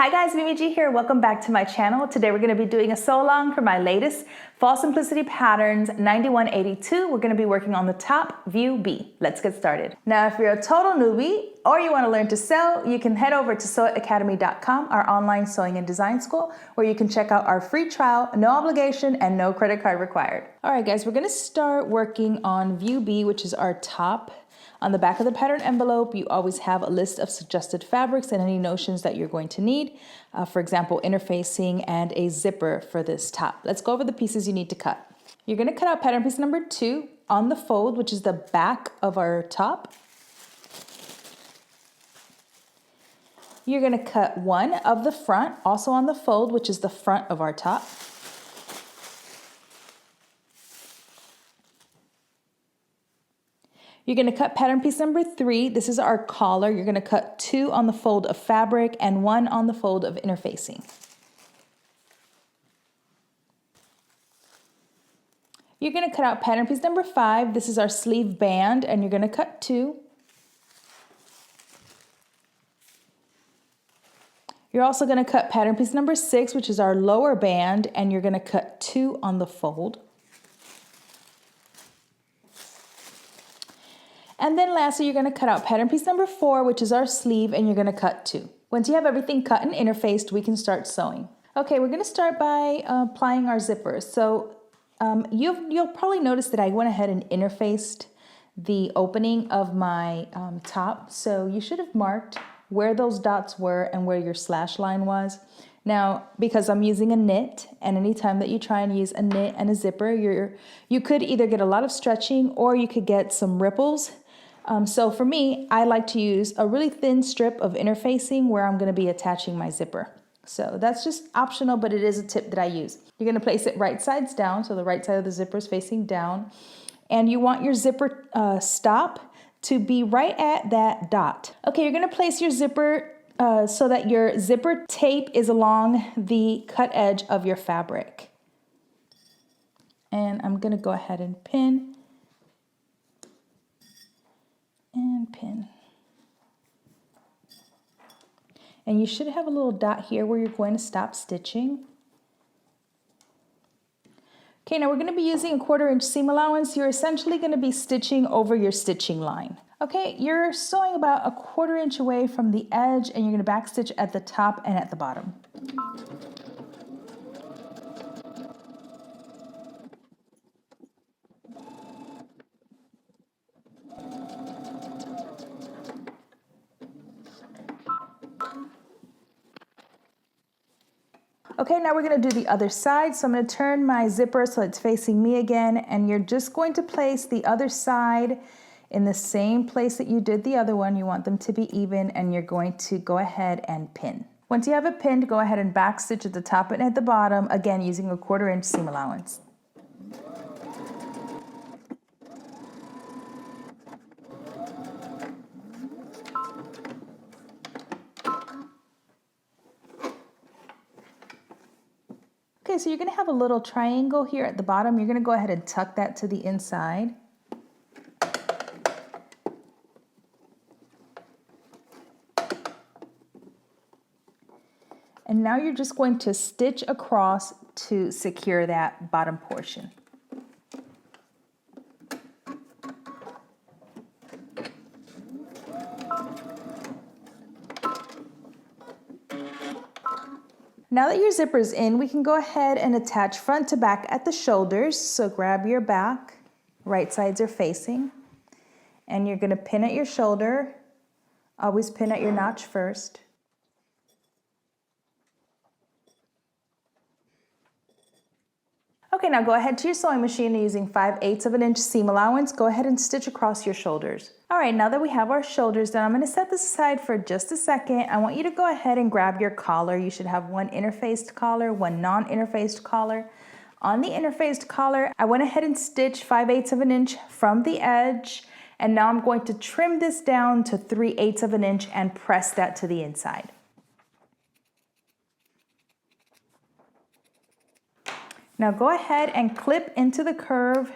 Hi guys, Mimi G here. Welcome back to my channel. Today we're going to be doing a sew along for my latest Fall Simplicity Patterns 9182. We're going to be working on the top view B. Let's get started. Now if you're a total newbie or you want to learn to sew, you can head over to sewitacademy.com, our online sewing and design school, where you can check out our free trial, no obligation and no credit card required. All right guys, we're going to start working on view B, which is our top. On the back of the pattern envelope, you always have a list of suggested fabrics and any notions that you're going to need. For example, interfacing and a zipper for this top. Let's go over the pieces you need to cut. You're going to cut out pattern piece number 2 on the fold, which is the back of our top. You're going to cut one of the front, also on the fold, which is the front of our top. You're going to cut pattern piece number 3. This is our collar. You're going to cut 2 on the fold of fabric and 1 on the fold of interfacing. You're going to cut out pattern piece number 5. This is our sleeve band, and you're going to cut 2. You're also going to cut pattern piece number 6, which is our lower band, and you're going to cut 2 on the fold. And then lastly, you're going to cut out pattern piece number 4, which is our sleeve, and you're going to cut 2. Once you have everything cut and interfaced, we can start sewing. Okay, we're going to start by applying our zippers. So you'll probably notice that I went ahead and interfaced the opening of my top. So you should have marked where those dots were and where your slash line was. Now, because I'm using a knit, and anytime that you try and use a knit and a zipper, you could either get a lot of stretching or you could get some ripples. So for me, I like to use a really thin strip of interfacing where I'm going to be attaching my zipper. So that's just optional, but it is a tip that I use. You're going to place it right sides down, so the right side of the zipper is facing down. And you want your zipper stop to be right at that dot. Okay, you're going to place your zipper so that your zipper tape is along the cut edge of your fabric. And I'm going to go ahead and pin. And pin. And you should have a little dot here where you're going to stop stitching. Okay, now we're going to be using a 1/4 inch seam allowance. You're essentially going to be stitching over your stitching line. Okay, you're sewing about a 1/4 inch away from the edge, and you're going to back stitch at the top and at the bottom. Okay, now we're going to do the other side. So I'm going to turn my zipper so it's facing me again, and you're just going to place the other side in the same place that you did the other one. You want them to be even, and you're going to go ahead and pin. Once you have it pinned, go ahead and back stitch at the top and at the bottom, again using a 1/4 inch seam allowance. Okay, so you're going to have a little triangle here at the bottom. You're going to go ahead and tuck that to the inside. And now you're just going to stitch across to secure that bottom portion. Now that your zipper is in, we can go ahead and attach front to back at the shoulders. So grab your back, right sides are facing, and you're going to pin at your shoulder. Always pin at your notch first. Okay, now go ahead to your sewing machine using 5/8 of an inch seam allowance. Go ahead and stitch across your shoulders. All right, now that we have our shoulders done, I'm going to set this aside for just a second. I want you to go ahead and grab your collar. You should have one interfaced collar, one non-interfaced collar. On the interfaced collar, I went ahead and stitched 5/8 of an inch from the edge, and now I'm going to trim this down to 3/8 of an inch and press that to the inside. Now go ahead and clip into the curve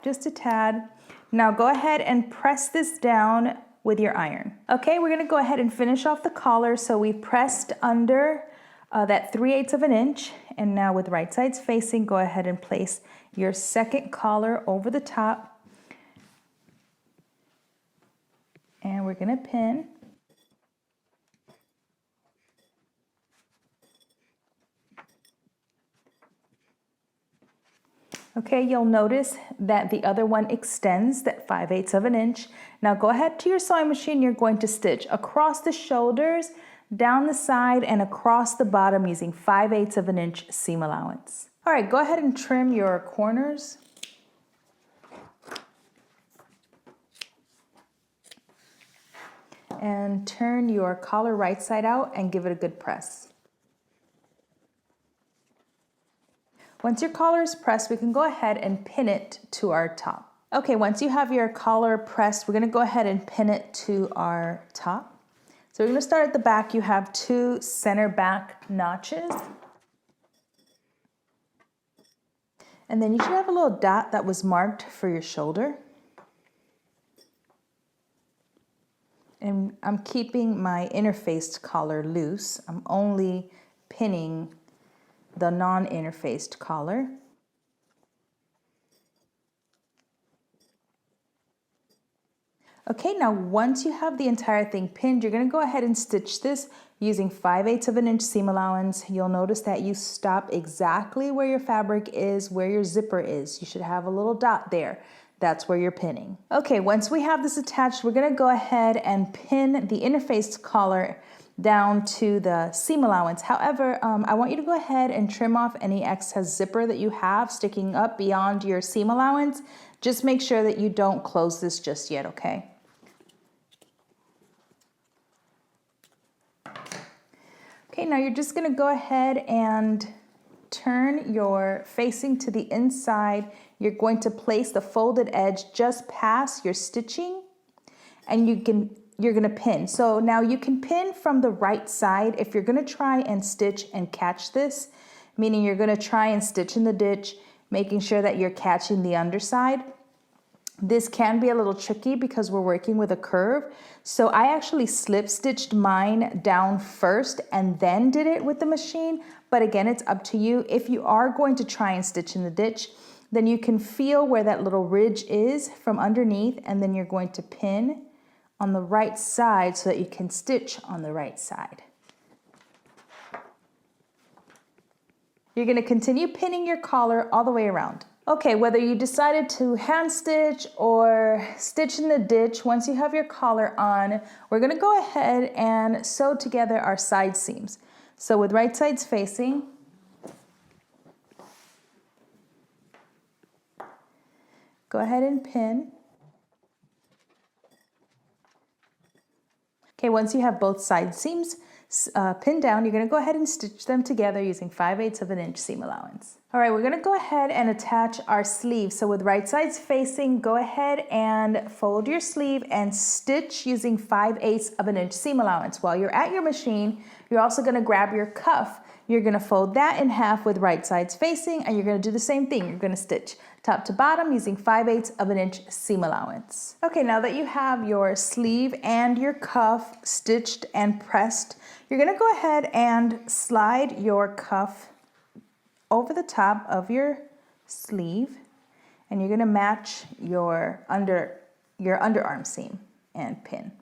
just a tad. Now go ahead and press this down with your iron. Okay, we're gonna go ahead and finish off the collar. So we pressed under that 3/8 of an inch, and now with right sides facing, go ahead and place your second collar over the top. And we're gonna pin. Okay, you'll notice that the other one extends that 5/8 of an inch. Now go ahead to your sewing machine, you're going to stitch across the shoulders, down the side, and across the bottom using 5/8 of an inch seam allowance. All right, go ahead and trim your corners. And turn your collar right side out and give it a good press. Once your collar is pressed, we can go ahead and pin it to our top. Okay, once you have your collar pressed, we're gonna go ahead and pin it to our top. So we're gonna start at the back. You have 2 center back notches. And then you should have a little dot that was marked for your shoulder. And I'm keeping my interfaced collar loose. I'm only pinning the non-interfaced collar. Okay, now once you have the entire thing pinned, you're gonna go ahead and stitch this using 5/8 of an inch seam allowance. You'll notice that you stop exactly where your fabric is, where your zipper is. You should have a little dot there. That's where you're pinning. Okay, once we have this attached, we're gonna go ahead and pin the interfaced collar down to the seam allowance. However, I want you to go ahead and trim off any excess zipper that you have sticking up beyond your seam allowance. Just make sure that you don't close this just yet, okay? Okay, now you're just gonna go ahead and turn your facing to the inside. You're going to place the folded edge just past your stitching, and you're gonna pin. So now you can pin from the right side. If you're gonna try and stitch and catch this, meaning you're gonna try and stitch in the ditch, making sure that you're catching the underside, this can be a little tricky because we're working with a curve. So I actually slip stitched mine down first and then did it with the machine. But again, it's up to you. If you are going to try and stitch in the ditch, then you can feel where that little ridge is from underneath, and then you're going to pin on the right side so that you can stitch on the right side. You're gonna continue pinning your collar all the way around. Okay, whether you decided to hand stitch or stitch in the ditch, once you have your collar on, we're gonna go ahead and sew together our side seams. So with right sides facing, go ahead and pin. Okay, once you have both side seams pinned down, you're gonna go ahead and stitch them together using 5/8 of an inch seam allowance. All right, we're gonna go ahead and attach our sleeve. So with right sides facing, go ahead and fold your sleeve and stitch using 5/8 of an inch seam allowance. While you're at your machine, you're also gonna grab your cuff. You're gonna fold that in half with right sides facing, and you're gonna do the same thing. You're gonna stitch top to bottom using 5/8 of an inch seam allowance. Okay, now that you have your sleeve and your cuff stitched and pressed, you're gonna go ahead and slide your cuff over the top of your sleeve, and you're gonna match your underarm seam and pin.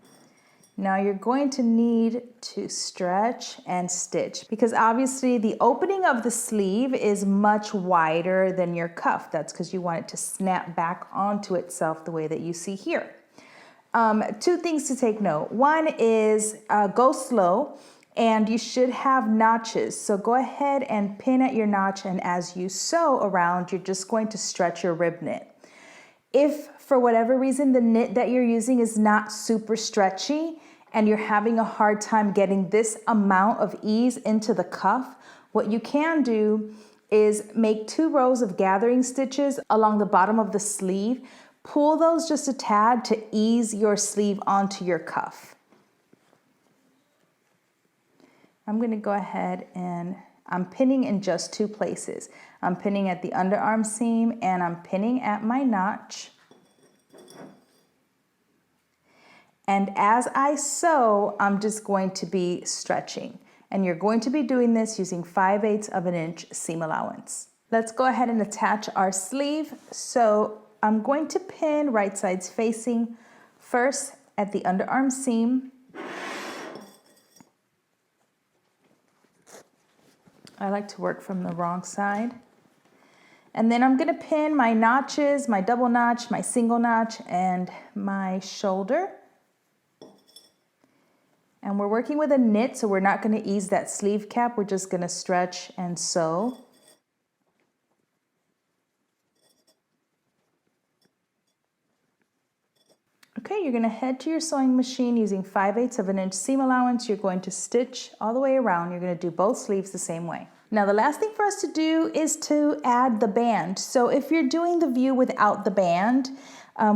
Now you're going to need to stretch and stitch because obviously the opening of the sleeve is much wider than your cuff. That's because you want it to snap back onto itself the way that you see here. 2 things to take note. One is go slow, and you should have notches. So go ahead and pin at your notch, and as you sew around, you're just going to stretch your rib knit. If for whatever reason the knit that you're using is not super stretchy and you're having a hard time getting this amount of ease into the cuff, what you can do is make 2 rows of gathering stitches along the bottom of the sleeve. Pull those just a tad to ease your sleeve onto your cuff. I'm going to go ahead and I'm pinning in just 2 places. I'm pinning at the underarm seam and I'm pinning at my notch. And as I sew, I'm just going to be stretching. And you're going to be doing this using 5/8 of an inch seam allowance. Let's go ahead and attach our sleeve. So I'm going to pin right sides facing first at the underarm seam. I like to work from the wrong side. And then I'm gonna pin my notches, my double notch, my single notch, and my shoulder. And we're working with a knit, so we're not gonna ease that sleeve cap. We're just gonna stretch and sew. Okay, you're gonna head to your sewing machine using 5/8 of an inch seam allowance. You're going to stitch all the way around. You're gonna do both sleeves the same way. Now the last thing for us to do is to add the band. So if you're doing the view without the band,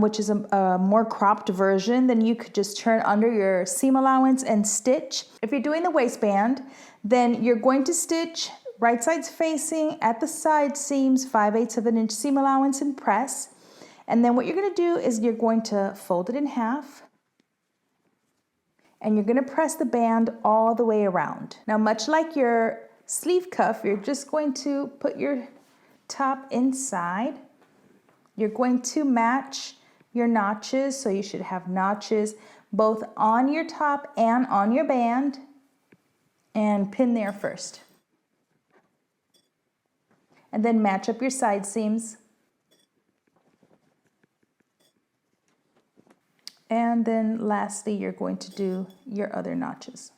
which is a more cropped version, then you could just turn under your seam allowance and stitch. If you're doing the waistband, then you're going to stitch right sides facing at the side seams, 5/8 of an inch seam allowance, and press. And then what you're gonna do is you're going to fold it in half, and you're gonna press the band all the way around. Now, much like your sleeve cuff, you're just going to put your top inside. You're going to match your notches, so you should have notches both on your top and on your band, and pin there first. And then match up your side seams. And then lastly, you're going to do your other notches.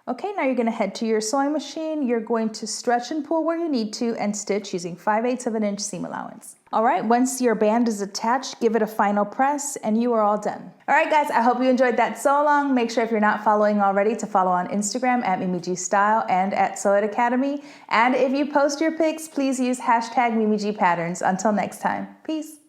Okay, now you're gonna head to your sewing machine. You're going to stretch and pull where you need to and stitch using 5/8 of an inch seam allowance. All right, once your band is attached, give it a final press and you are all done. All right, guys, I hope you enjoyed that sew along. Make sure if you're not following already to follow on Instagram at MimiGStyle and at Sew It Academy. And if you post your pics, please use hashtag MimiGPatterns. Until next time, peace.